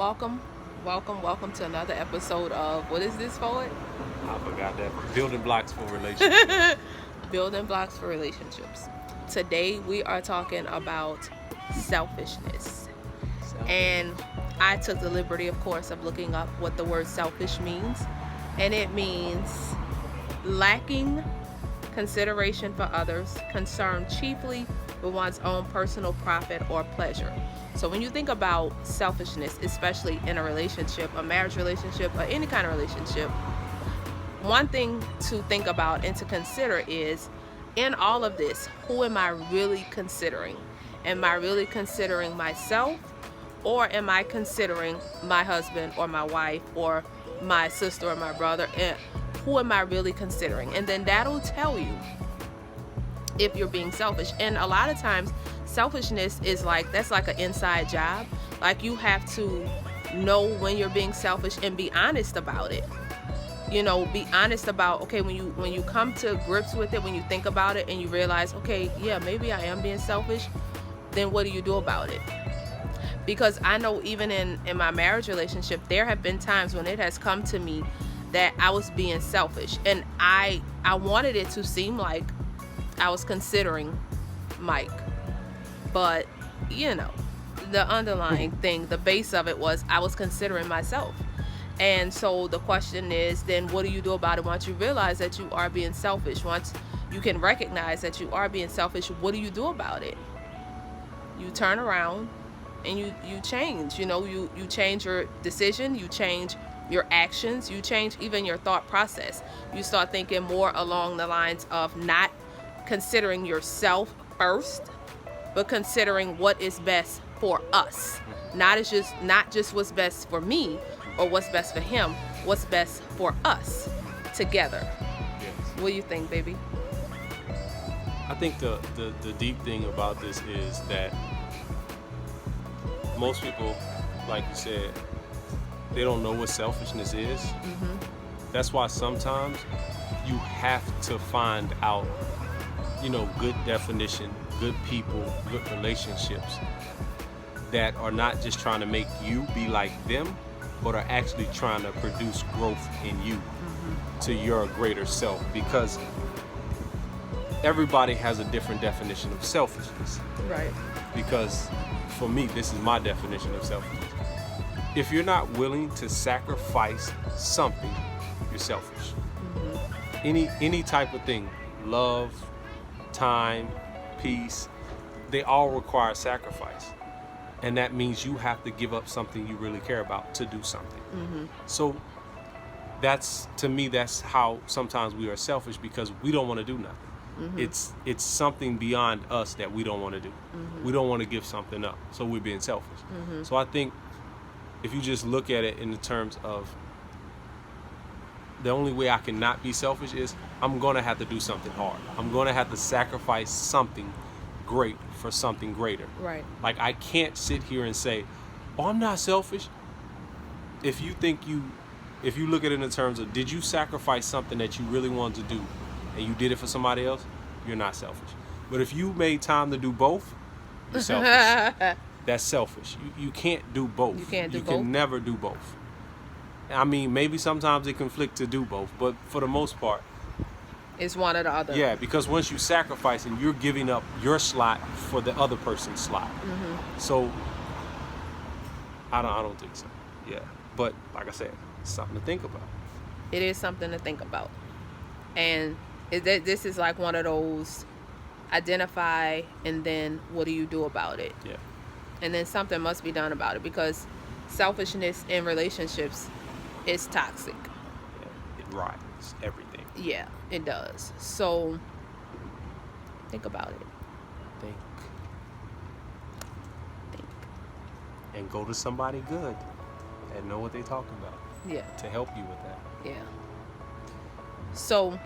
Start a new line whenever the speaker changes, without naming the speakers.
Welcome, welcome to another episode of what is this for?
I forgot that. Building blocks for relationships.
Building blocks for relationships. Today we are talking about selfishness. And I took the liberty, of course, of looking up what the word selfish means. And it means lacking consideration for others, concerned chiefly with one's own personal profit or pleasure. So when you think about selfishness, especially in a relationship, a marriage relationship, or any kind of relationship, one thing to think about and to consider is, in all of this, who am I really considering? Am I really considering myself, or am I considering my husband or my wife or my sister or my brother? And who am I really considering? And then that'll tell you if you're being selfish. And a lot of times selfishness is that's like an inside job. Like, you have to know when you're being selfish and be honest about it. Be honest about, okay, when you come to grips with it, when you think about it and you realize, okay, yeah, maybe I am being selfish, then what do you do about it? Because I know even in my marriage relationship, there have been times when it has come to me that I was being selfish, and I wanted it to seem like I was considering Mike, but the underlying thing, the base of it was I was considering myself. And so the question is, then what do you do about it once you realize that you are being selfish? Once you can recognize that you are being selfish, what do you do about it? You turn around and you change. You change your decision, you change your actions, you change even your thought process. You start thinking more along the lines of not considering yourself first, but considering what is best for us. Not just what's best for me or what's best for him, what's best for us together.
Yes.
What do you think, baby?
I think the deep thing about this is that most people, like you said, they don't know what selfishness is.
Mm-hmm.
That's why sometimes you have to find out, good definition, good people, good relationships that are not just trying to make you be like them, but are actually trying to produce growth in you to your greater self. Because everybody has a different definition of selfishness.
Right.
Because for me, this is my definition of selfishness. If you're not willing to sacrifice something, you're selfish. Any type of thing, love, time, peace, they all require sacrifice. And that means you have to give up something you really care about to do something. So to me, that's how sometimes we are selfish, because we don't want to do nothing. It's something beyond us that we don't want to do. We don't want to give something up. So we're being selfish. So I think if you just look at it in the terms of the only way I can not be selfish is I'm going to have to do something hard. I'm going to have to sacrifice something great for something greater.
Right.
Like, I can't sit here and say, oh, I'm not selfish. If you look at it in terms of, did you sacrifice something that you really wanted to do and you did it for somebody else, you're not selfish. But if you made time to do both, you're selfish. That's selfish. You can't do both.
You can't do
both.
both?
You can never do both. I mean, maybe sometimes it conflict to do both, but for the most part,
It's one or the other.
yeah, because once you sacrifice and you're giving up your slot for the other person's slot. So I don't think so. Yeah, but like I said, it's something to think about.
It is something to think about. And this is like one of those identify and then what do you do about it?
Yeah.
And then something must be done about it, because selfishness in relationships is toxic.
Yeah, it rots everything.
Yeah, it does. So think about it.
Think. And go to somebody good and know what they're talking about
Yeah.
to help you with that.
Yeah. So